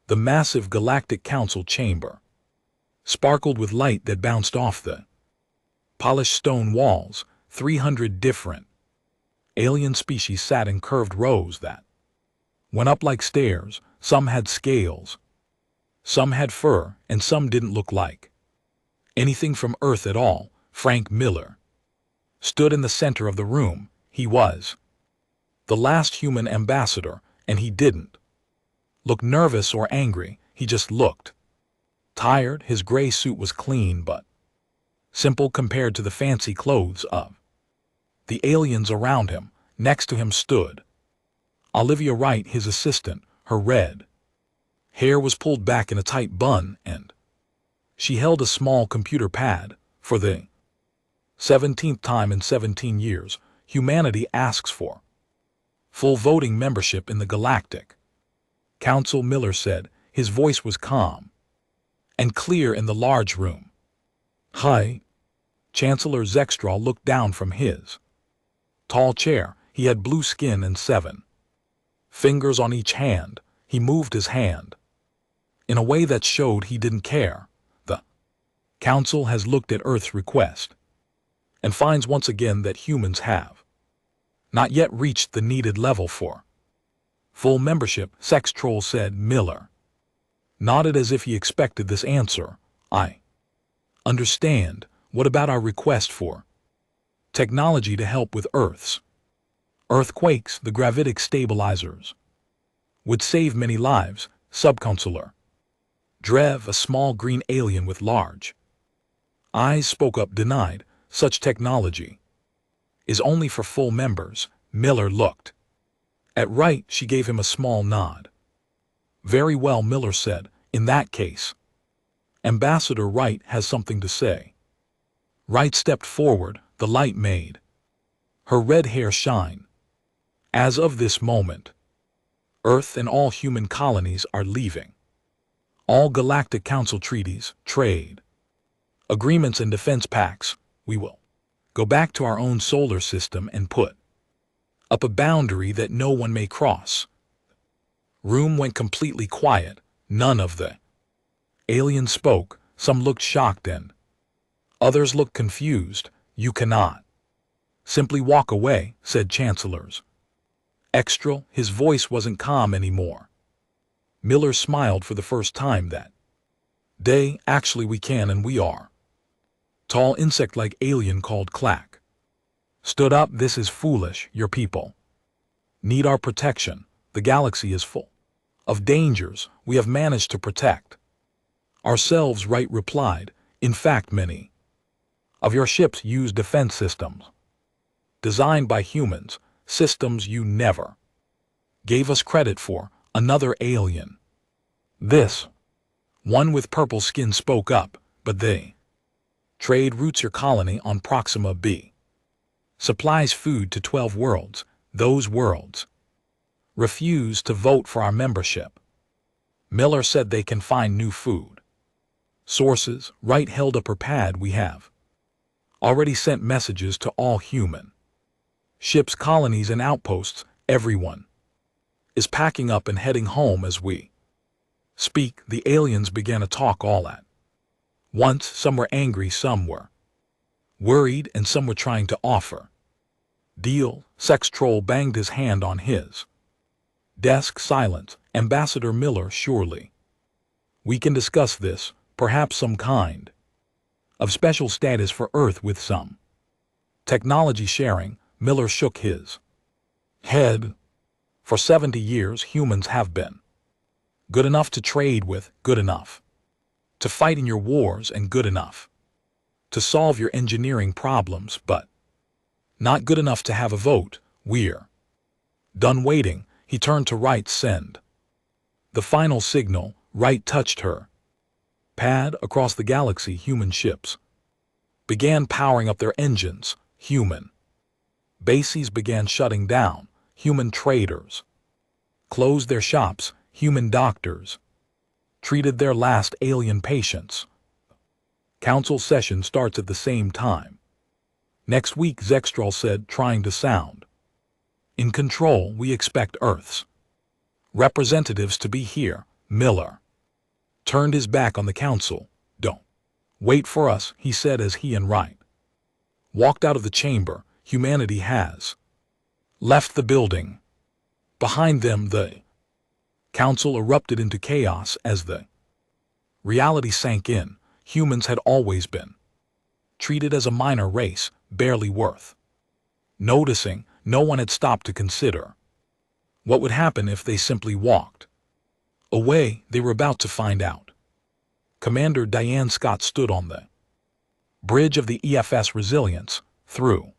The massive Galactic Council chamber sparkled with light that bounced off the polished stone walls. 300 different alien species sat in curved rows that went up like stairs. Some had scales, some had fur, and some didn't look like anything from Earth at all. Frank Miller stood in the center of the room. He was the last human ambassador, and he didn't look nervous or angry. He just looked tired. His gray suit was clean but simple compared to the fancy clothes of the aliens around him. Next to him stood Olivia Wright, his assistant. Her red hair was pulled back in a tight bun, and she held a small computer pad. For the 17th time in 17 years, humanity asks for full voting membership in the Galactic Council, Miller said. His voice was calm and clear in the large room. Hi. Chancellor Zextral looked down from his tall chair. He had blue skin and 7 fingers on each hand. He moved his hand in a way that showed he didn't care. The Council has looked at Earth's request and finds once again that humans have not yet reached the needed level for full membership, Zextral said. Miller nodded as if he expected this answer. I understand. What about our request for technology to help with Earth's earthquakes? The gravitic stabilizers would save many lives. Subcounselor Drev, a small green alien with large eyes, spoke up. Denied. Such technology is only for full members. Miller looked at Wright. She gave him a small nod. Very well, Miller said. In that case, Ambassador Wright has something to say. Wright stepped forward. The light made her red hair shine. As of this moment, Earth and all human colonies are leaving. All Galactic Council treaties, trade agreements, and defense pacts. We will go back to our own solar system and put up a boundary that no one may cross. Room went completely quiet. None of the aliens spoke. Some looked shocked and others looked confused. You cannot simply walk away, said Chancellor's Extral. His voice wasn't calm anymore. Miller smiled for the first time that day. Actually, we can, and we are. Tall insect-like alien called Clack stood up. This is foolish. Your people need our protection. The galaxy is full of dangers. We have managed to protect ourselves, Wright replied. In fact, many of your ships use defense systems designed by humans, systems you never gave us credit for. Another alien, this one with purple skin, spoke up. But they trade routes. Your colony on Proxima B supplies food to 12 worlds. Those worlds refuse to vote for our membership. Miller said they can find new food sources. Wright held up her pad. We have already sent messages to all human ships, colonies, and outposts. Everyone is packing up and heading home as we speak. The aliens began to talk all at once. Some were angry, some were worried, and some were trying to offer deal. Zextral banged his hand on his desk. Silence. Ambassador Miller, surely we can discuss this. Perhaps some kind of special status for Earth with some technology sharing. Miller shook his head. For 70 years, humans have been good enough to trade with, good enough to fight in your wars, and good enough to solve your engineering problems, but not good enough to have a vote. We're done waiting. He turned to Wright. Send the final signal. Wright touched her pad. Across the galaxy, human ships began powering up their engines. Human bases began shutting down. Human traders closed their shops. Human doctors treated their last alien patients. Council session starts at the same time next week, Zextral said, trying to sound in control. We expect Earth's representatives to be here Miller turned his back on the council. "Don't wait for us," he said as he and Wright walked out of the chamber. Humanity has left the building. Behind them, the council erupted into chaos as the reality sank in. Humans had always been treated as a minor race, barely worth noticing. No one had stopped to consider what would happen if they simply walked away. They were about to find out. Commander Diane Scott stood on the bridge of the EFS Resilience. Through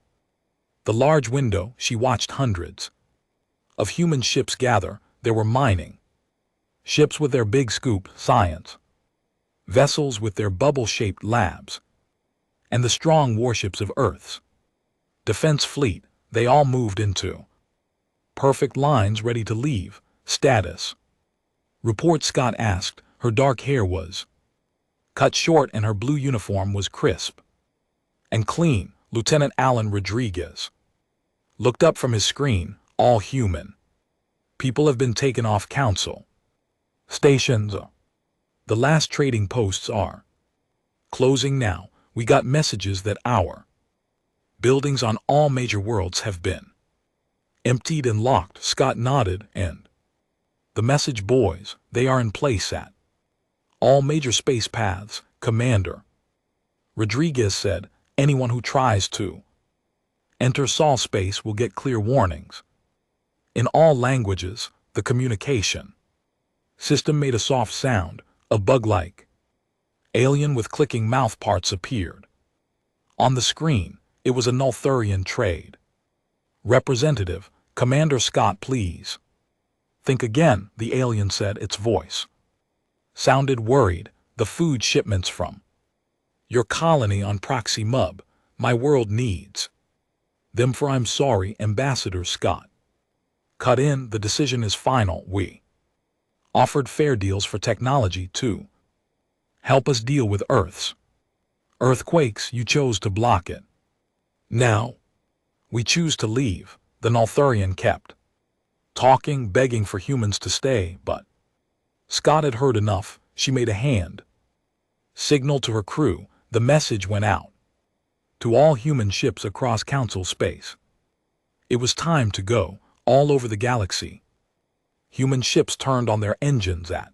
the large window, she watched hundreds of human ships gather. There were mining ships with their big scoop science, vessels with their bubble-shaped labs, and the strong warships of Earth's defense fleet. They all moved into perfect lines, ready to leave. "Status report," Scott asked. Her dark hair was cut short and her blue uniform was crisp and clean. Lieutenant Alan Rodriguez looked up from his screen. "All human people have been taken off council stations. The last trading posts are closing now. We got messages that our buildings on all major worlds have been emptied and locked." Scott nodded. "And the message, boys? They are in place at all major space paths," Commander Rodriguez said. "Anyone who tries to enter Sol space will get clear warnings in all languages." The communication system made a soft sound. A bug-like alien with clicking mouth parts appeared on the screen. It was a Nulthurian trade representative. "Commander Scott, please think again," the alien said. Its voice sounded worried. "The food shipments from your colony on Proxy Mub, my world needs them for I'm sorry, Ambassador Scott cut in. The decision is final. We offered fair deals for technology to help us deal with Earth's earthquakes. You chose to block it. Now we choose to leave." The Nulthurian kept talking, begging for humans to stay, but Scott had heard enough. She made a hand signal to her crew. The message went out to all human ships across council space. It was time to go. All over the galaxy, human ships turned on their engines at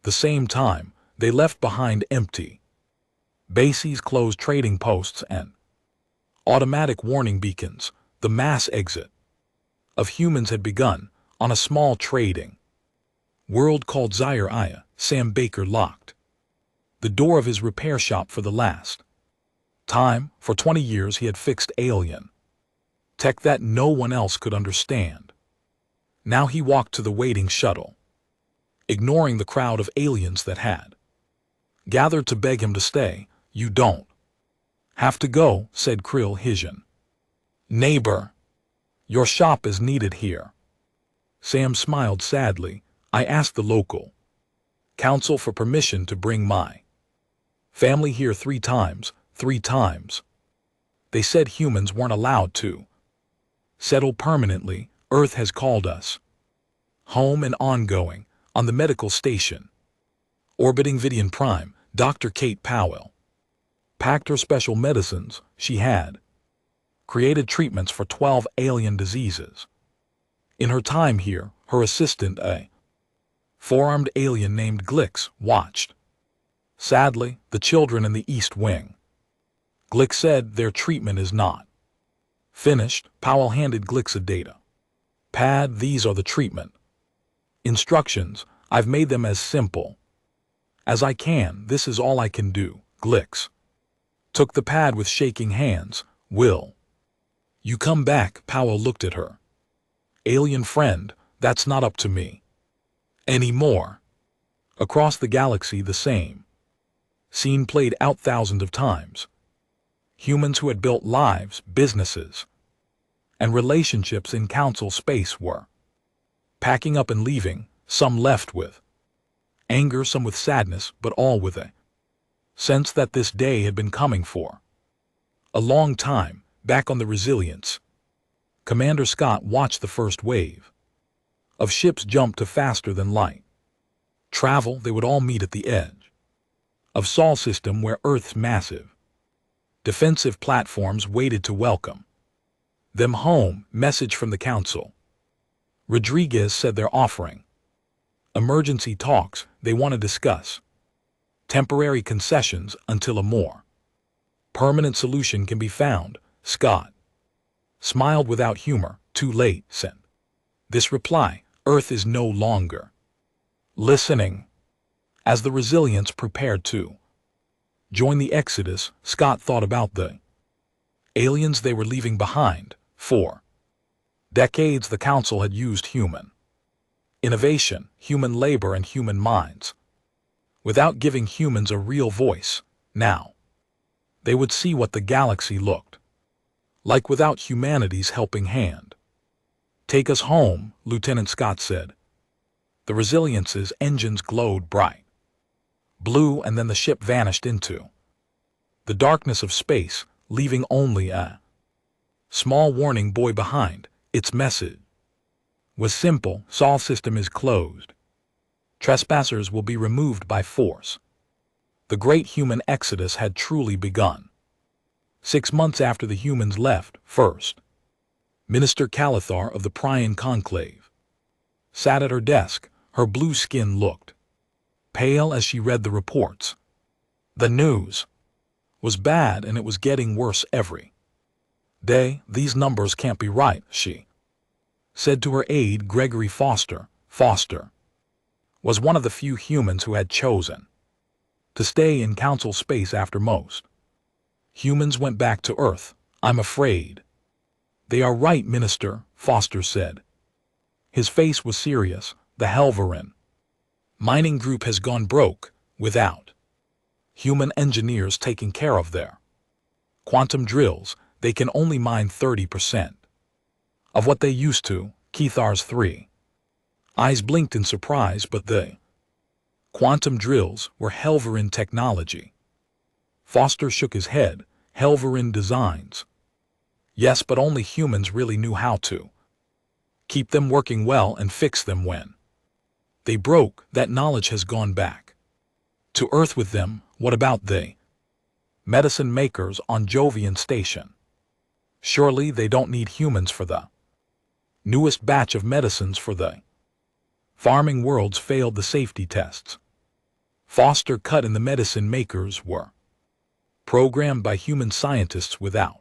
the same time. They left behind empty bases, closed trading posts, and automatic warning beacons. The mass exit of humans had begun. On a small trading world called Zaire Aya, Sam Baker locked the door of his repair shop for the last time. For 20 years he had fixed alien tech that no one else could understand. Now he walked to the waiting shuttle, ignoring the crowd of aliens that had gathered to beg him to stay. "You don't have to go," said Krill Hijan. "Neighbor, your shop is needed here." Sam smiled sadly. "I asked the local council for permission to bring my family here 3 times. 3 times. They said humans weren't allowed to settle permanently. Earth has called us home and ongoing." On the medical station orbiting Vidian Prime, Dr. Kate Powell packed her special medicines. She had created treatments for 12 alien diseases. In her time here, her assistant, a 4-armed alien named Glix, watched sadly the children in the East Wing. Glix said their treatment is not finished. Powell handed Glix a data pad. "These are the treatment instructions. I've made them as simple as I can. This is all I can do." Glix took the pad with shaking hands. "Will you come back?" Powell looked at her. "Alien friend, that's not up to me anymore." Across the galaxy, the same scene played out thousands of times. Humans who had built lives, businesses, and relationships in council space were packing up and leaving. Some left with anger, some with sadness, but all with a sense that this day had been coming for a long time. Back on the Resilience, Commander Scott watched the first wave of ships jump to faster than light Travel, they would all meet at the edge of Sol system where Earth's massive defensive platforms waited to welcome them home. Message from the council. Rodriguez said they're offering emergency talks. They want to discuss temporary concessions until a more permanent solution can be found. Scott smiled without humor. Too late, sent this reply. Earth is no longer listening. As the Resilients prepared to join the Exodus, Scott thought about the aliens they were leaving behind. For decades the Council had used human innovation, human labor, and human minds without giving humans a real voice. Now they would see what the galaxy looked like without humanity's helping hand. Take us home, Lieutenant Scott said. The Resilience's engines glowed bright blue, and then the ship vanished into the darkness of space, leaving only a small warning buoy behind. Its message was simple: Sol system is closed. Trespassers will be removed by force. The great human exodus had truly begun. 6 months after the humans left, first Minister Calathar of the Prian Conclave sat at her desk. Her blue skin looked pale as she read the reports. The news was bad, and it was getting worse every day. These numbers can't be right, she said to her aide Gregory Foster. Foster was one of the few humans who had chosen to stay in Council space after most humans went back to Earth. I'm afraid they are right, Minister, Foster said. His face was serious. The Helverin mining group has gone broke without human engineers taking care of their quantum drills. They can only mine 30% of what they used to. Kethar's 3 eyes blinked in surprise, but the quantum drills were Helverin technology. Foster shook his head. Helverin designs. Yes, but only humans really knew how to keep them working well and fix them when they broke. That knowledge has gone back to Earth with them. What about the medicine makers on Jovian Station? Surely they don't need humans for the newest batch of medicines for the farming worlds failed the safety tests. Foster cut in. The medicine makers were programmed by human scientists without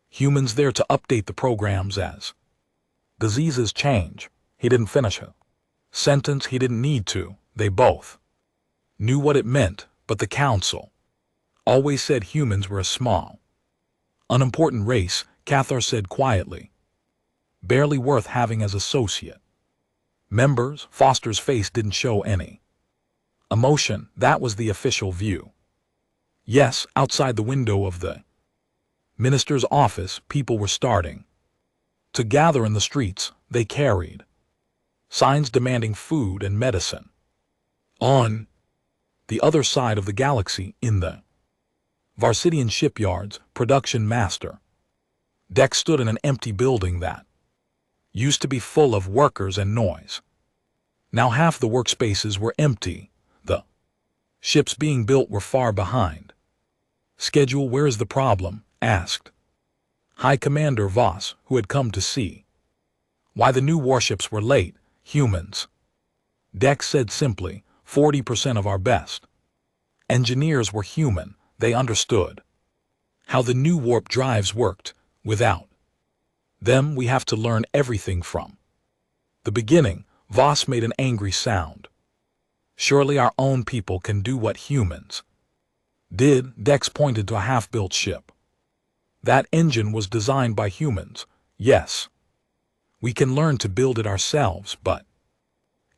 humans there to update the programs as diseases change. He didn't finish a sentence. He didn't need to. They both knew what it meant, but the Council always said humans were a small, unimportant race. Cathar said quietly. Barely worth having as associate members. Foster's face didn't show any emotion. That was the official view. Yes, outside the window of the minister's office, people were starting to gather in the streets. They carried signs demanding food and medicine. On the other side of the galaxy, in the Varsidian shipyards, production master Dex stood in an empty building that used to be full of workers and noise. Now half the workspaces were empty. The ships being built were far behind schedule. Where is the problem? Asked High Commander Voss, who had come to see why the new warships were late. Humans, Dex said simply. 40% of our best engineers were human. They understood how the new warp drives worked. Without them, we have to learn everything from the beginning. Voss made an angry sound. Surely our own people can do what humans did. Dex pointed to a half-built ship. That engine was designed by humans. Yes, we can learn to build it ourselves, but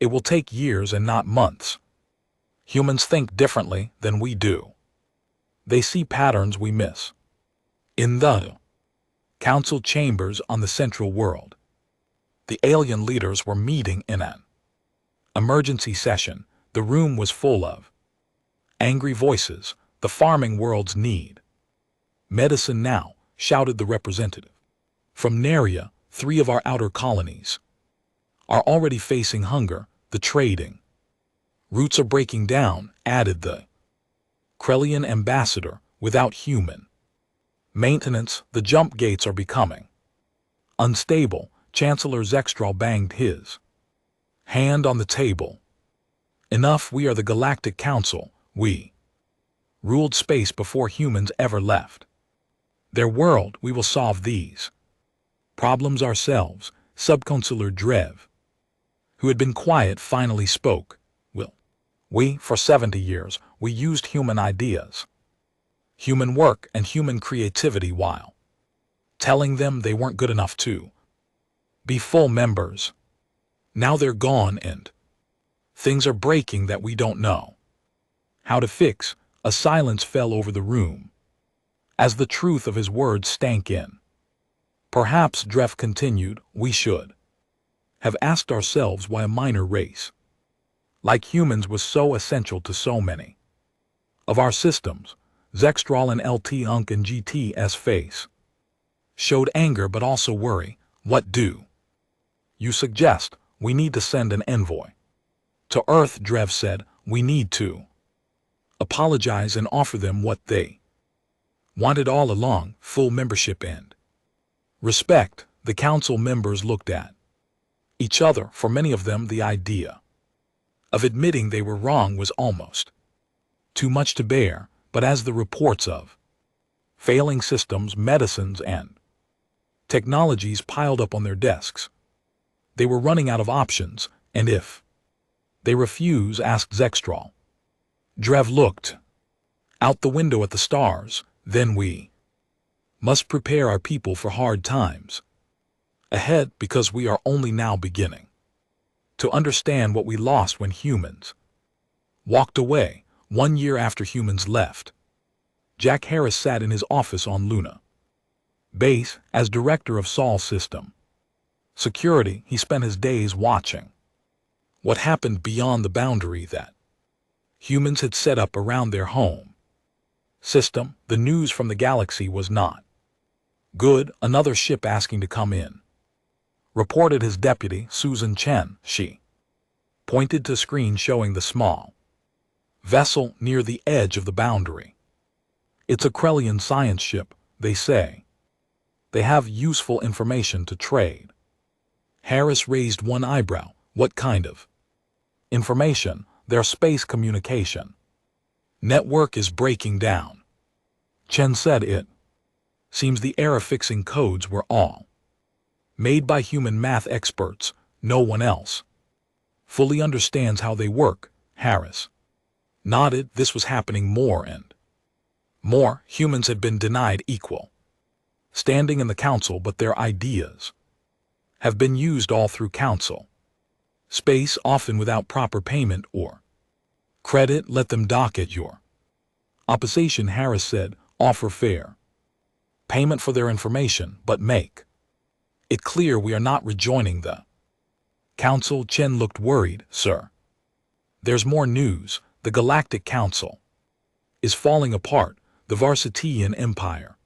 it will take years and not months. Humans think differently than we do. They see patterns we miss. In the council chambers on the Central World, the alien leaders were meeting in an emergency session. The room was full of angry voices. The farming worlds need medicine now, shouted the representative. From Neria, 3 of our outer colonies are already facing hunger. The trading Roots are breaking down, added the Krellian ambassador, without human maintenance. The jump gates are becoming unstable. Chancellor Zextral banged his hand on the table. Enough, we are the Galactic Council. We ruled space before humans ever left their world. We will solve these problems ourselves. Subconsular Drev, who had been quiet, finally spoke. Will we, for 70 years, we used human ideas, human work, and human creativity while telling them they weren't good enough to be full members. Now they're gone and things are breaking that we don't know how to fix. A silence fell over the room as the truth of his words stank in. Perhaps, Drev continued, we should have asked ourselves why a minor race like humans was so essential to so many of our systems. Zextral and LT Unk and GT's face showed anger but also worry. What do you suggest? We need to send an envoy to Earth, Drev said. We need to apologize and offer them what they wanted all along, full membership and respect. The council members looked at each other. For many of them, the idea of admitting they were wrong was almost too much to bear. But as the reports of failing systems, medicines, and technologies piled up on their desks, they were running out of options. And if they refuse, asked Zextral. Drev looked out the window at the stars. Then we must prepare our people for hard times ahead, because we are only now beginning to understand what we lost when humans walked away. 1 year after humans left, Jack Harris sat in his office on Luna Base as director of Sol System Security. He spent his days watching what happened beyond the boundary that humans had set up around their home system. The news from the galaxy was not good. Another ship asking to come in, reported his deputy, Susan Chen. She pointed to screen showing the small vessel near the edge of the boundary. It's a Krellian science ship, they say. They have useful information to trade. Harris raised one eyebrow. What kind of information? Their space communication network is breaking down. Chen said it seems the error-fixing codes were all made by human math experts. No one else fully understands how they work. Harris nodded. This was happening more and more. Humans had been denied equal standing in the council, but their ideas have been used all through council space, often without proper payment or credit. Let them dock at your opposition, Harris said. Offer fair payment for their information, but make it clear we are not rejoining the council. Chen looked worried. Sir, there's more news. The Galactic Council is falling apart. The Varsitian Empire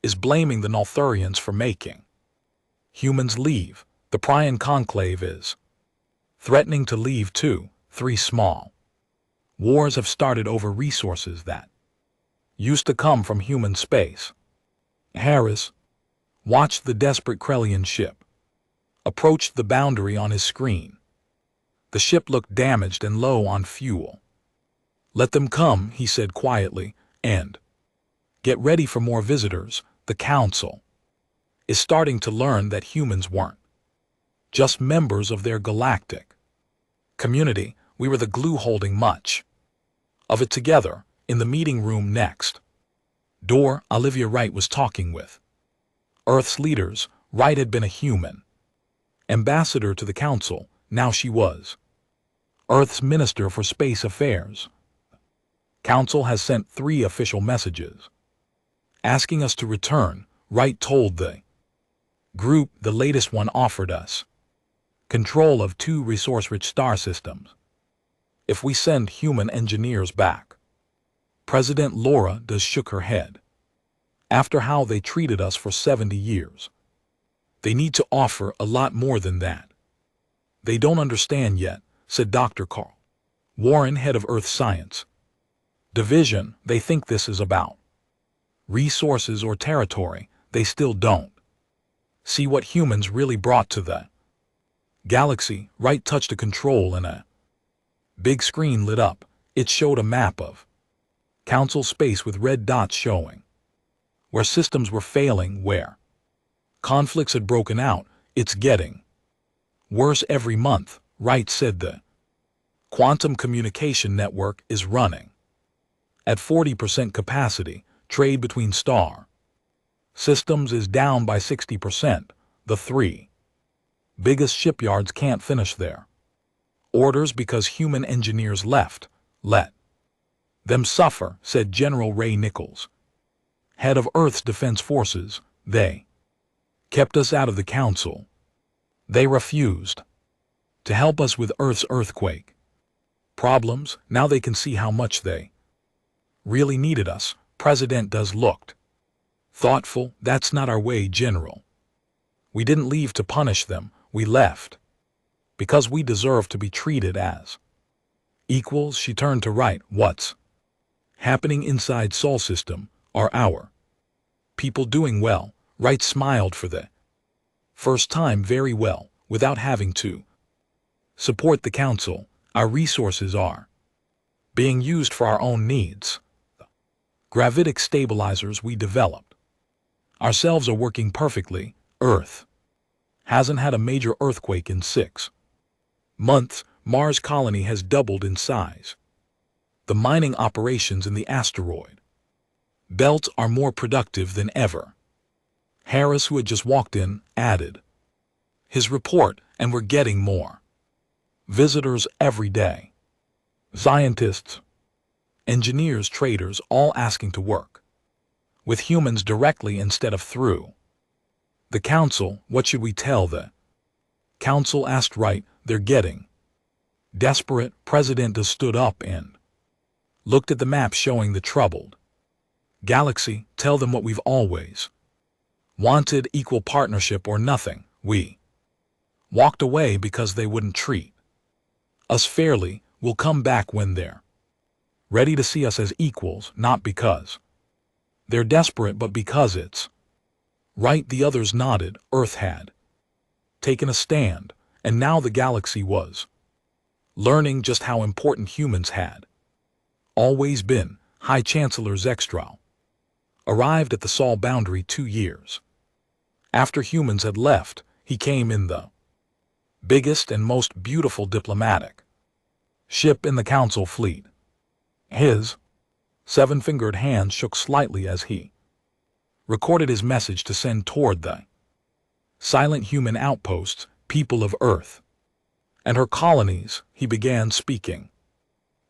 is blaming the Nolthurians for making humans leave. The Prion Conclave is threatening to leave too. 3 small wars have started over resources that used to come from human space. Harris watched the desperate Krellian ship approach the boundary on his screen. The ship looked damaged and low on fuel. Let them come, he said quietly, and get ready for more visitors. The council is starting to learn that humans weren't just members of their galactic community. We were the glue holding much of it together. In the meeting room next door, Olivia Wright was talking with Earth's leaders. Wright had been a human ambassador to the council. Now she was Earth's Minister for Space Affairs. Council has sent 3 official messages asking us to return. Wright told the group. The latest one offered us control of 2 resource-rich star systems if we send human engineers back. President Laura Does shook her head. After how they treated us for 70 years, they need to offer a lot more than that. They don't understand yet, said Dr. Carl. Warren, head of Earth Science Division, they think this is about resources or territory. They still don't see what humans really brought to the galaxy. Wright touched a control and a big screen lit up. It showed a map of Council space with red dots showing where systems were failing, where conflicts had broken out. It's getting worse every month, Wright said. The quantum communication network is running at 40% capacity. Trade between star systems is down by 60%. The three biggest shipyards can't finish their orders because human engineers left. Let them suffer, said General Ray Nichols, head of Earth's Defense Forces. They kept us out of the council. They refused to help us with Earth's earthquake problems. Now they can see how much they really needed us. President does looked thoughtful. That's not our way, General. We didn't leave to punish them. We left because we deserve to be treated as equals. She turned to Wright. What's happening inside Sol system? Are our people doing well? Wright smiled for the first time. Very well, without having to support the council. Our resources are being used for our own needs. The gravitic stabilizers we developed ourselves are working perfectly. Earth hasn't had a major earthquake in 6 months. Mars colony has doubled in size. The mining operations in the asteroid belt are more productive than ever. Harris, who had just walked in, added his report, and we're getting more visitors every day. Scientists, engineers, traders, all asking to work with humans directly instead of through the council. What should we tell the council? Asked Wright. They're getting desperate. President stood up and looked at the map showing the troubled galaxy. Tell them what we've always wanted, equal partnership or nothing. We walked away because they wouldn't treat us fairly. We'll come back when they're ready to see us as equals, not because they're desperate, but because it's right. The others nodded. Earth had taken a stand, and now the galaxy was learning just how important humans had always been. High Chancellor Zextral arrived at the Sol boundary 2 years after humans had left. He came in the biggest and most beautiful diplomatic ship in the council fleet. His 7-fingered hand shook slightly as he recorded his message to send toward the silent human outposts, people of Earth and her colonies. He began speaking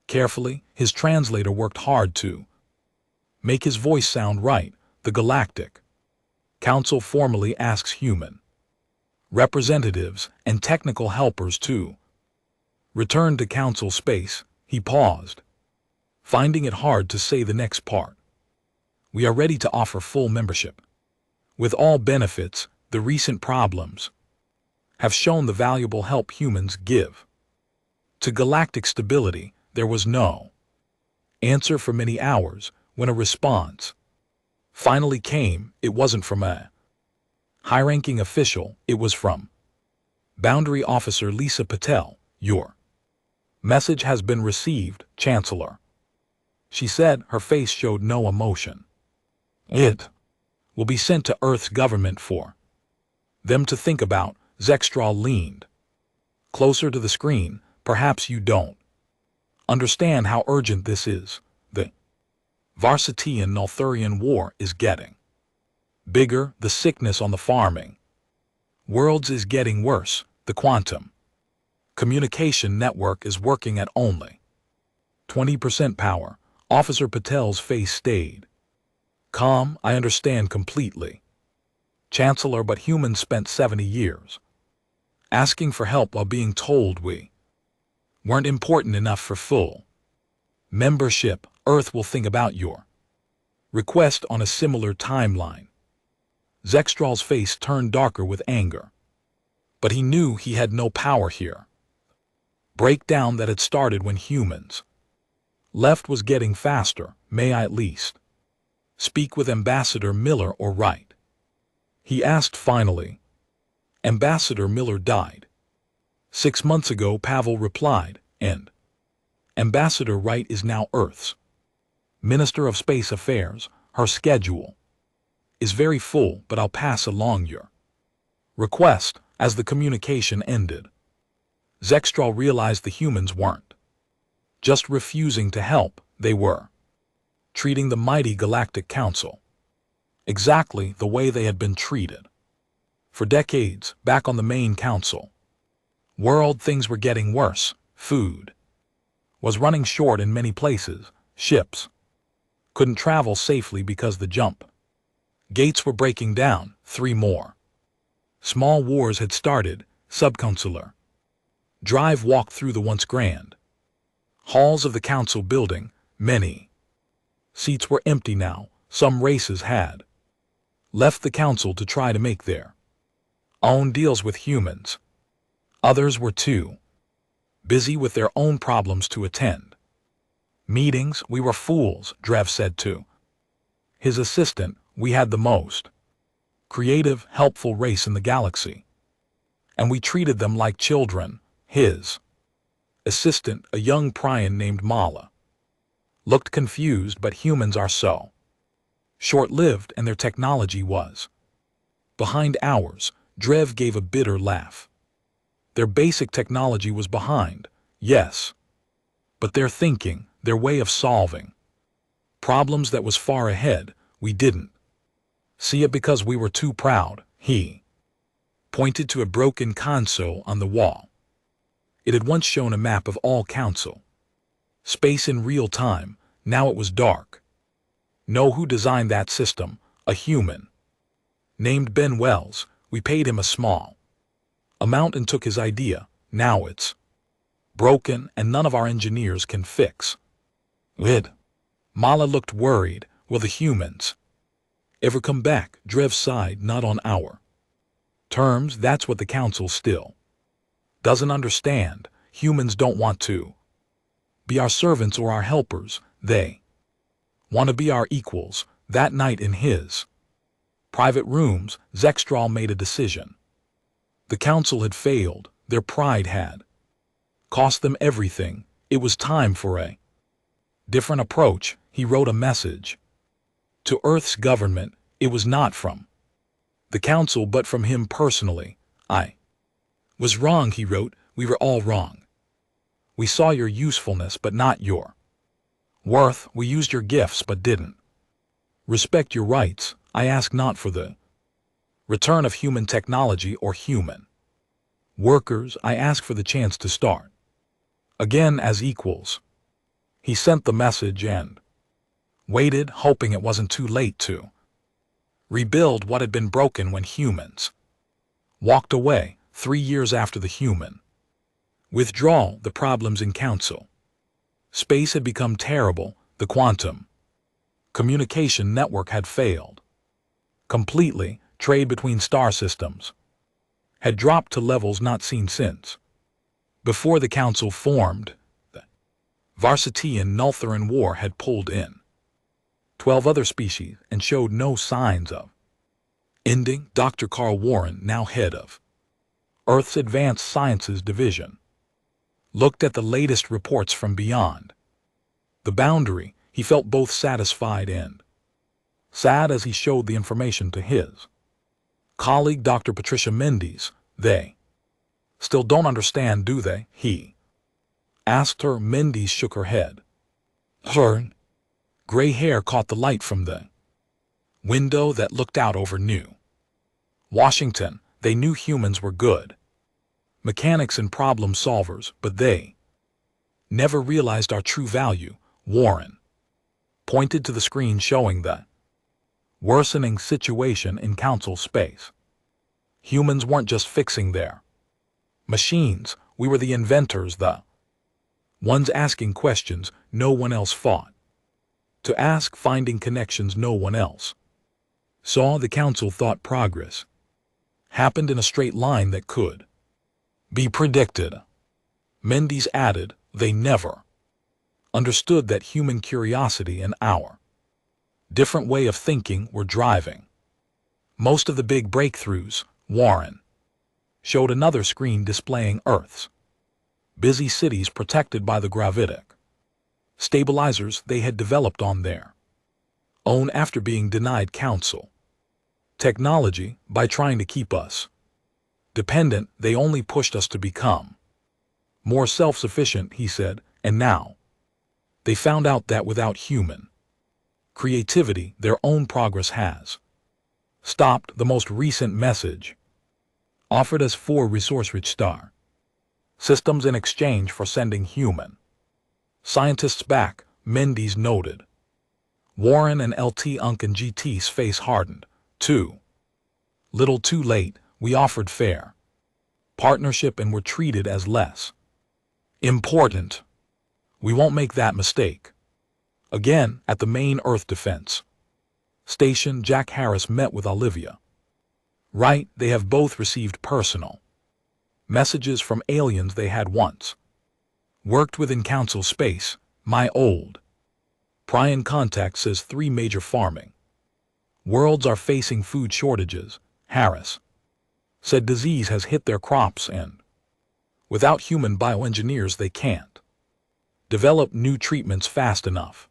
carefully. His translator worked hard to make his voice sound right. The Galactic Council formally asks human representatives and technical helpers to return to council space. He paused, finding it hard to say the next part. We are ready to offer full membership with all benefits. The recent problems have shown the valuable help humans give to galactic stability. There was no answer for many hours. When a response finally came, it wasn't from a high-ranking official. It was from Boundary Officer Lisa Patel. Your message has been received, Chancellor, she said. Her face showed no emotion. It will be sent to Earth's government for them to think about. Zextral leaned closer to the screen. Perhaps you don't understand how urgent this is. The Varsitian Nulthurian war is getting bigger. The sickness on the farming worlds is getting worse. The quantum communication network is working at only 20% power. Officer Patel's face stayed calm. I understand completely, Chancellor, but humans spent 70 years asking for help while being told we weren't important enough for full membership. Earth will think about your request on a similar timeline. Zextral's face turned darker with anger, but he knew he had no power here. Breakdown that had started when humans left was getting faster. May I at least speak with Ambassador Miller or Wright? He asked finally. Ambassador Miller died 6 months ago, Pavel replied, and Ambassador Wright is now Earth's Minister of Space Affairs. Her schedule is very full, but I'll pass along your request. As the communication ended, Zextral realized the humans weren't just refusing to help, they were treating the mighty Galactic Council exactly the way they had been treated for decades back on the main council world. Things were getting worse. Food was running short in many places. Ships couldn't travel safely because the jump gates were breaking down. 3 more small wars had started. Subconsular Drive walked through the once grand halls of the council building. Many seats were empty now. Some races had left the council to try to make their own deals with humans. Others were too busy with their own problems to attend meetings. We were fools, Drev said to his assistant. We had the most creative, helpful race in the galaxy, and we treated them like children. His assistant, a young Prion named Mala, looked confused, but humans are so short-lived and their technology was behind ours. Drev gave a bitter laugh. Their basic technology was behind, yes, but their thinking, their way of solving problems, that was far ahead. We didn't see it because we were too proud. He pointed to a broken console on the wall. It had once shown a map of all council space in real time. Now it was dark. Know who designed that system? A human named Ben Wells. We paid him a small amount and took his idea. Now it's broken and none of our engineers can fix it. Mala looked worried. Will the humans ever come back? Drev sighed. Not on our terms. That's what the council still doesn't understand. Humans don't want to be our servants or our helpers. They want to be our equals. That night in his private rooms, Zextral made a decision. The council had failed. Their pride had cost them everything. It was time for a different approach. He wrote a message to Earth's government. It was not from the council, but from him personally. I was wrong, he wrote. We were all wrong. We saw your usefulness, but not your worth. We used your gifts, but didn't respect your rights. I ask not for the return of human technology or human workers. I ask for the chance to start again as equals. He sent the message and waited, hoping it wasn't too late to rebuild what had been broken when humans walked away. 3 years after the human withdrawal, the problems in council space had become terrible. The quantum communication network had failed completely. Trade between star systems had dropped to levels not seen since before the council formed. The Varsitian Nultheran War had pulled in 12 other species and showed no signs of ending. Dr. Carl Warren, now head of Earth's Advanced Sciences Division, looked at the latest reports from beyond the boundary. He felt both satisfied and sad as he showed the information to his colleague, Dr. Patricia Mendes. They still don't understand, do they? He asked her. Mendes shook her head. Her gray hair caught the light from the window that looked out over New Washington. They knew humans were good mechanics and problem solvers, but they never realized our true value. Warren pointed to the screen showing the worsening situation in council space. Humans weren't just fixing their machines. We were the inventors, the ones asking questions no one else fought to ask, finding connections no one else saw. The council thought progress happened in a straight line that could be predicted. Mendes added, they never understood that human curiosity and our different way of thinking were driving most of the big breakthroughs. Warren showed another screen displaying Earth's busy cities protected by the gravitic stabilizers they had developed on their own after being denied council technology by trying to keep us dependent. They only pushed us to become more self-sufficient, he said, and now they found out that without human creativity, their own progress has stopped. The most recent message offered us 4 resource-rich star systems in exchange for sending human scientists back, Mendes noted. Warren and LT Unk and GT's face hardened. Too little too late. We offered fair partnership and were treated as less important. We won't make that mistake again. At the main Earth Defense Station, Jack Harris met with Olivia Wright. They have both received personal messages from aliens they had once worked with in council space. My old Prion contact says 3 major farming worlds are facing food shortages. Harris said disease has hit their crops and without human bioengineers they can't develop new treatments fast enough.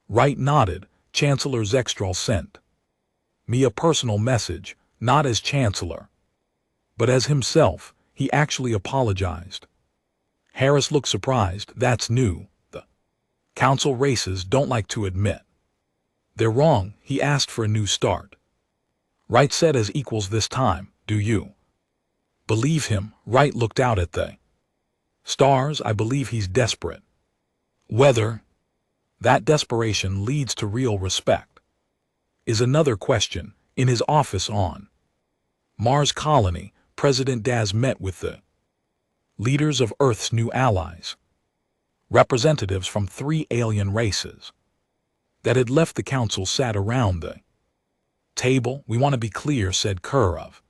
Wright nodded. Chancellor Zextral sent me a personal message, not as chancellor, but as himself. He actually apologized. Harris looked surprised. That's new. The council races don't like to admit they're wrong. He asked for a new start. Wright said as equals this time. Do you believe him? Wright looked out at the stars. I believe he's desperate. Whether that desperation leads to real respect is another question. In his office on Mars colony, President Daz met with the leaders of Earth's new allies, representatives from 3 alien races that had left the council sat around the table. We want to be clear, said Kerr of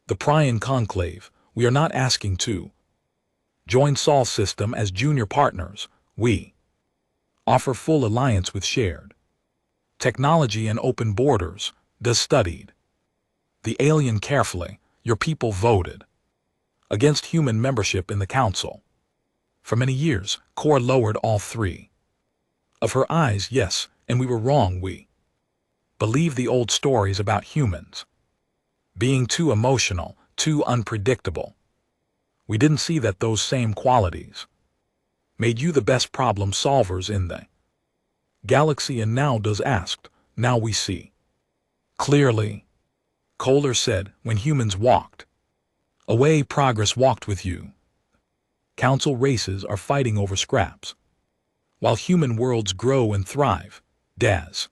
the Prion Conclave. We are not asking to join Sol system as junior partners. We offer full alliance with shared technology and open borders. Does studied the alien carefully. Your people voted against human membership in the council for many years. Core lowered all 3 of her eyes. Yes, and we were wrong. We believe the old stories about humans being too emotional, too unpredictable. We didn't see that those same qualities made you the best problem solvers in the galaxy. And now Does asked. Now we see clearly. Kohler said, when humans walked away, progress walked with you. Council races are fighting over scraps while human worlds grow and thrive. Daz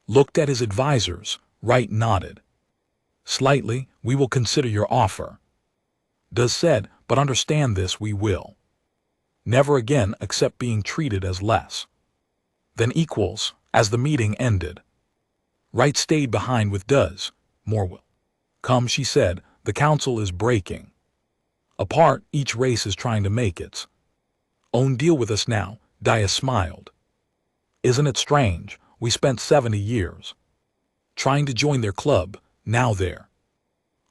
looked at his advisors. Wright nodded slightly. We will consider your offer. Daz said, but understand this, we will never again accept being treated as less than equals. As the meeting ended, Wright stayed behind with Daz. More will come, she said. The council is breaking apart. Each race is trying to make its own deal with us now. Dia smiled. Isn't it strange? We spent 70 years trying to join their club. Now they're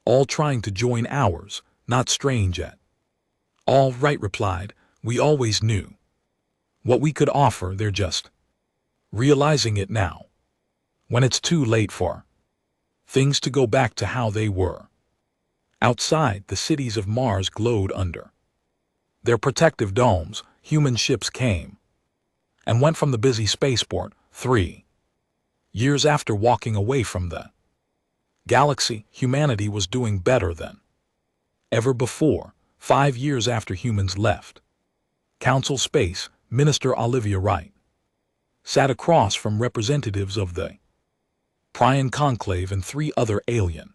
all trying to join ours. Not strange at all, Wright replied. We always knew what we could offer. They're just realizing it now, when it's too late for things to go back to how they were. Outside, the cities of Mars glowed under their protective domes. Human ships came and went from the busy spaceport. 3 years after walking away from the galaxy, humanity was doing better than ever before. 5 years after humans left council space, Minister Olivia Wright sat across from representatives of the Prion Conclave and 3 other alien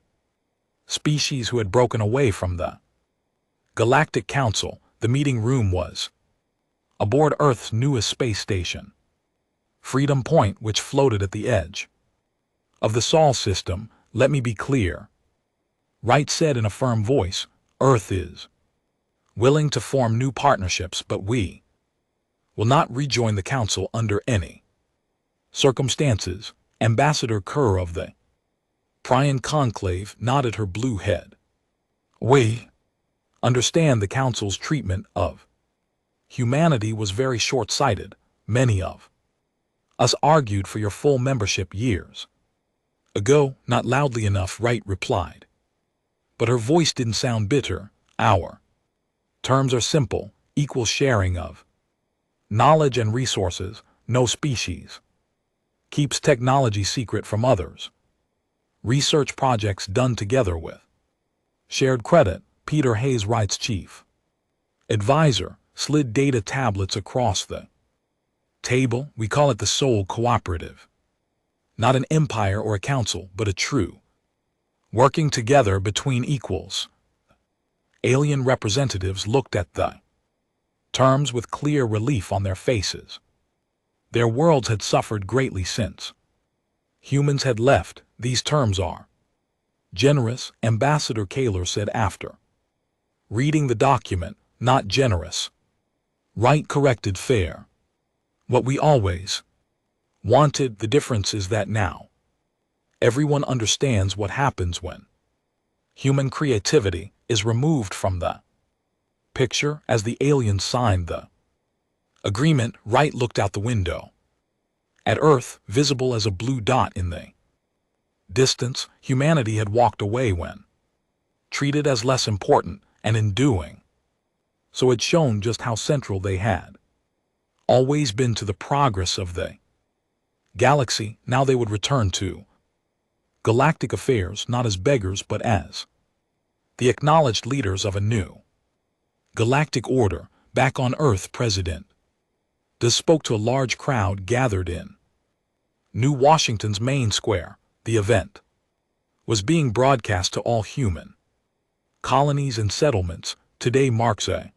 species who had broken away from the Galactic Council. The meeting room was aboard Earth's newest space station, Freedom Point, which floated at the edge of the Sol system. Let me be clear, Wright said in a firm voice. Earth is willing to form new partnerships, but we will not rejoin the Council under any circumstances. Ambassador Kerr of the Prion Conclave nodded her blue head. We understand the Council's treatment of humanity was very short-sighted. Many of us argued for your full membership years ago. Not loudly enough, Wright replied. But her voice didn't sound bitter. Our terms are simple: equal sharing of knowledge and resources. No species keeps technology secret from others. Research projects done together with shared credit. Peter Hayes, Wright's chief advisor, slid data tablets across the table. We call it the Soul Cooperative. Not an empire or a council, but a true working together between equals. Alien representatives looked at the terms with clear relief on their faces. Their worlds had suffered greatly since humans had left. These terms are generous, Ambassador Kaler said after reading the document. Not generous, Wright corrected. Fair. What we always wanted. The difference is that now everyone understands what happens when human creativity is removed from the picture. As the aliens signed the agreement, Wright looked out the window at Earth, visible as a blue dot in the distance. Humanity had walked away when treated as less important, and in doing so had shown just how central they had always been to the progress of the galaxy. Now they would return to galactic affairs, not as beggars but as the acknowledged leaders of a new galactic order. Back on Earth, President Des spoke to a large crowd gathered in New Washington's main square. The event was being broadcast to all human colonies and settlements. Today marks a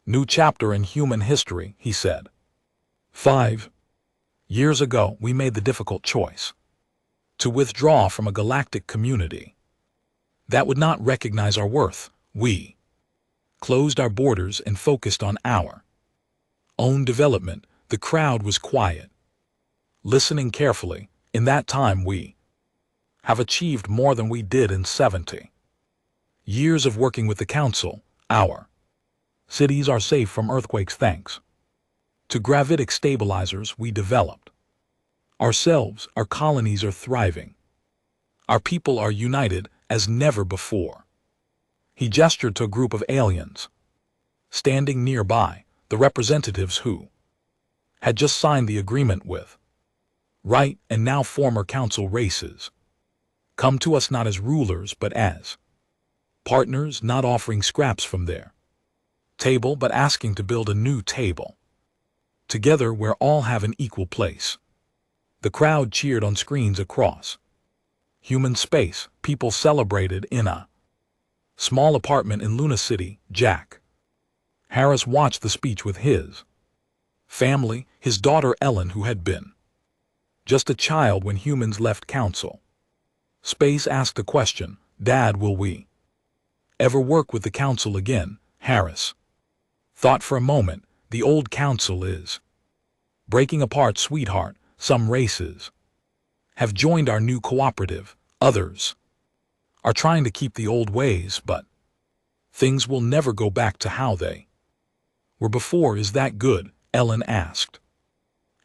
new chapter in human history, he said. 5 years ago, we made the difficult choice to withdraw from a galactic community that would not recognize our worth. We closed our borders and focused on our own development. The crowd was quiet, listening carefully. In that time, we have achieved more than we did in 70 years of working with the Council. Our cities are safe from earthquakes thanks to gravitic stabilizers we developed ourselves. Our colonies are thriving. Our people are united as never before. He gestured to a group of aliens standing nearby, the representatives who had just signed the agreement with Wright and now former Council races. Come to us not as rulers but as partners, not offering scraps from their table but asking to build a new table together where all have an equal place. The crowd cheered on screens across human space. People celebrated in a small apartment in Luna City. Jack Harris watched the speech with his family, his daughter Ellen, who had been just a child when humans left Council space, asked a question. Dad, will we ever work with the Council again? Harris thought for a moment. The old Council is breaking apart, sweetheart. Some races have joined our new cooperative. Others are trying to keep the old ways, but things will never go back to how they were before. Is that good? Ellen asked.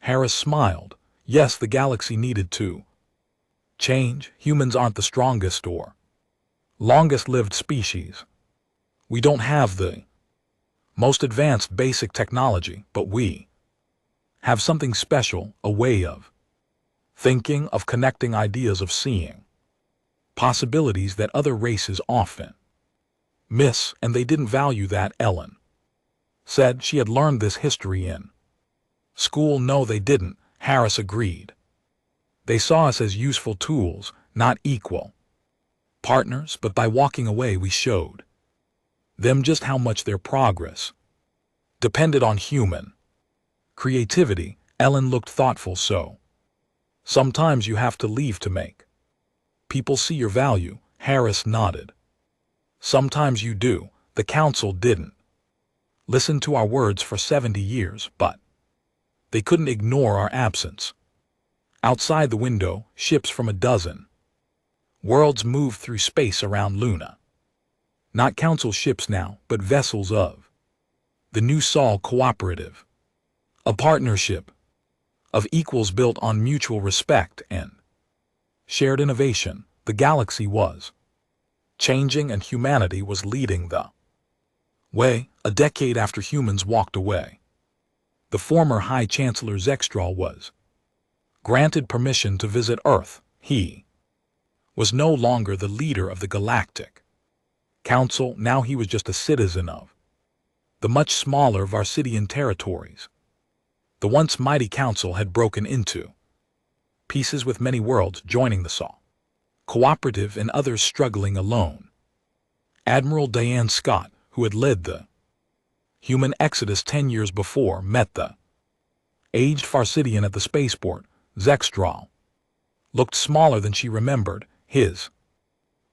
Harris smiled. Yes, the galaxy needed to change. Humans aren't the strongest or longest-lived species. We don't have the most advanced basic technology, but we have something special, a way of thinking, of connecting ideas, of seeing possibilities that other races often miss, and they didn't value that. Ellen said she had learned this history in school. No, they didn't, Harris agreed. They saw us as useful tools, not equal partners, but by walking away we showed them just how much their progress depended on human creativity. Ellen looked thoughtful. So sometimes you have to leave to make people see your value. Harris nodded. Sometimes you do. The council didn't listen to our words for 70 years, but they couldn't ignore our absence. Outside the window, ships from a dozen worlds moved through space around Luna. Not council ships now, but vessels of the new Sol Cooperative. A partnership of equals built on mutual respect and shared innovation. The galaxy was changing and humanity was leading the way. A decade after humans walked away, the former High Chancellor Zextral was granted permission to visit Earth. He was no longer the leader of the Galactic Council, now he was just a citizen of the much smaller Varsidian territories. The once mighty council had broken into pieces, with many worlds joining the Sol Cooperative and others struggling alone. Admiral Diane Scott, who had led the human exodus 10 years before, met the aged Varsidian at the spaceport. Zextral looked smaller than she remembered. His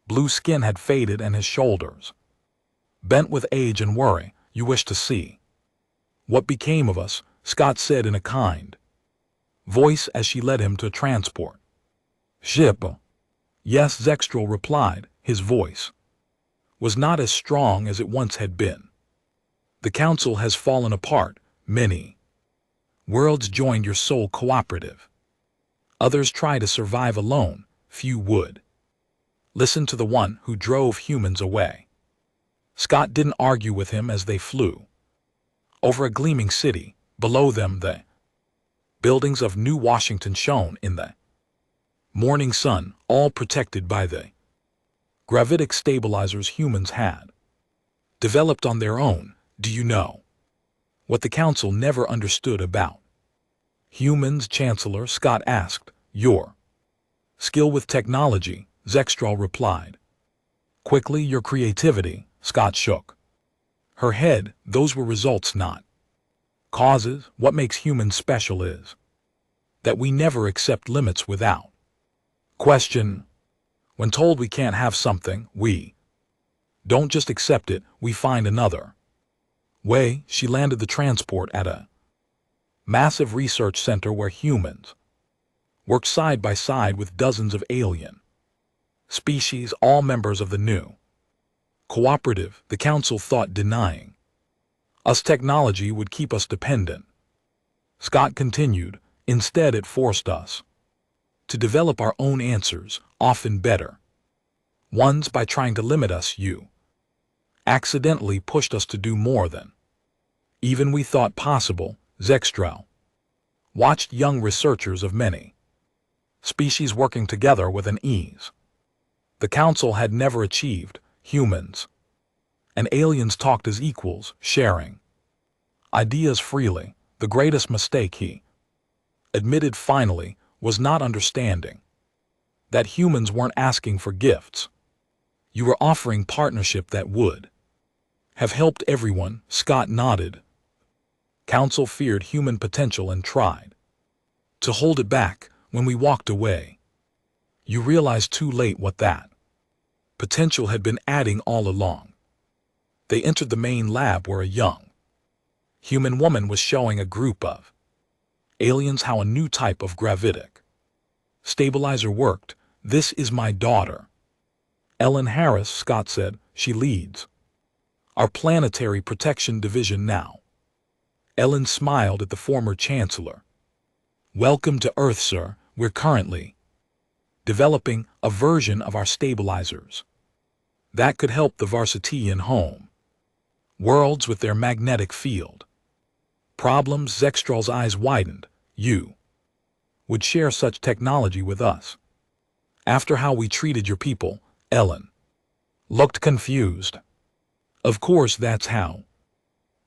blue skin had faded and his shoulders bent with age and worry. "You wish to see what became of us," Scott said in a kind voice as she led him to a transport ship. "Yes," Zextral replied. His voice was not as strong as it once had been. "The council has fallen apart. Many worlds joined your Sol Cooperative. Others try to survive alone. Few would listen to the one who drove humans away." Scott didn't argue with him as they flew over a gleaming city. Below them, the buildings of New Washington shone in the morning sun, all protected by the gravitic stabilizers humans had developed on their own. "Do you know what the council never understood about humans, Chancellor?" Scott asked. "Your skill with technology," Zextral replied. "Quickly, your creativity." Scott shook her head. "Those were results, not causes. What makes humans special is that we never accept limits without question. When told we can't have something, we don't just accept it, we find another way." She landed the transport at a massive research center where humans worked side by side with dozens of alien species, all members of the new cooperative. The council thought denying us technology would keep us dependent. Scott continued. "Instead, it forced us to develop our own answers, often better ones. By trying to limit us, you accidentally pushed us to do more than even we thought possible." Zextral watched young researchers of many species working together with an ease the council had never achieved. Humans and aliens talked as equals, sharing ideas freely. The greatest mistake, he admitted finally, was not understanding that humans weren't asking for gifts. You were offering partnership that would have helped everyone. Scott nodded. Council feared human potential and tried to hold it back. When we walked away, you realized too late what that potential had been adding all along. They entered the main lab where a young human woman was showing a group of aliens how a new type of gravitic stabilizer worked. "This is my daughter, Ellen Harris," Scott said. "She leads our planetary protection division now." Ellen smiled at the former chancellor. "Welcome to Earth, sir. We're currently developing a version of our stabilizers that could help the Varsitian home worlds with their magnetic field problems." Zextral's eyes widened. "You would share such technology with us after how we treated your people?" Ellen looked confused. "Of course, that's how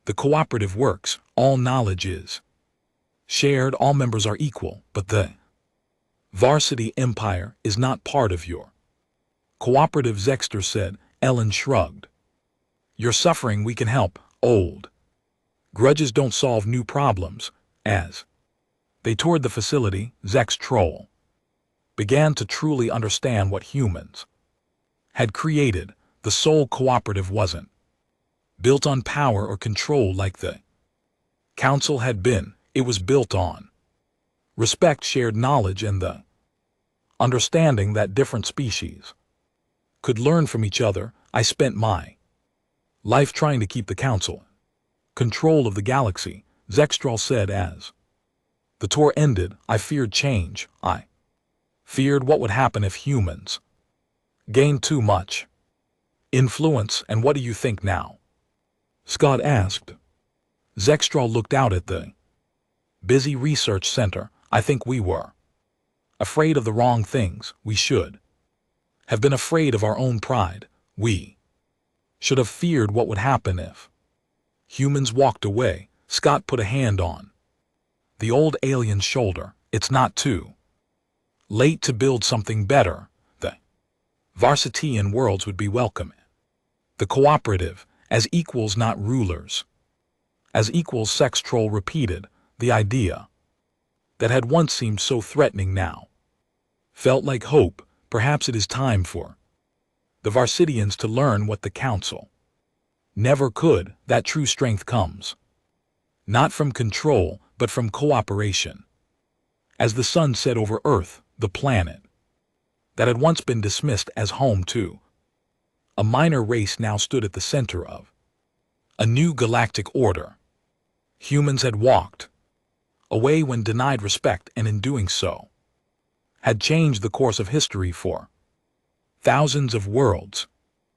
the cooperative works. All knowledge is shared, all members are equal, but the Varsity Empire is not part of your cooperative," Zexter said. Ellen shrugged. "You're suffering, we can help. Old grudges don't solve new problems." As they toured the facility, Zextrol began to truly understand what humans had created. The Sol Cooperative wasn't built on power or control like the council had been. It was built on respect, shared knowledge, and the understanding that different species could learn from each other. I spent my life trying to keep the council control of the galaxy, Zextral said as the tour ended. I feared change. I feared what would happen if humans gained too much influence. And what do you think now? Scott asked. Zextral looked out at the busy research center. I think we were afraid of the wrong things. We should have been afraid of our own pride. We should have feared what would happen if humans walked away. Scott put a hand on the old alien's shoulder. It's not too late to build something better. The Varsitian worlds would be welcome. The cooperative, as equals, not rulers. As equals, Zextral repeated. The idea that had once seemed so threatening now felt like hope. Perhaps it is time for the Varsitians to learn what the council never could. That true strength comes not from control, but from cooperation. As the sun set over Earth, the planet that had once been dismissed as home to a minor race now stood at the center of a new galactic order. Humans had walked away when denied respect, and in doing so had changed the course of history for thousands of worlds.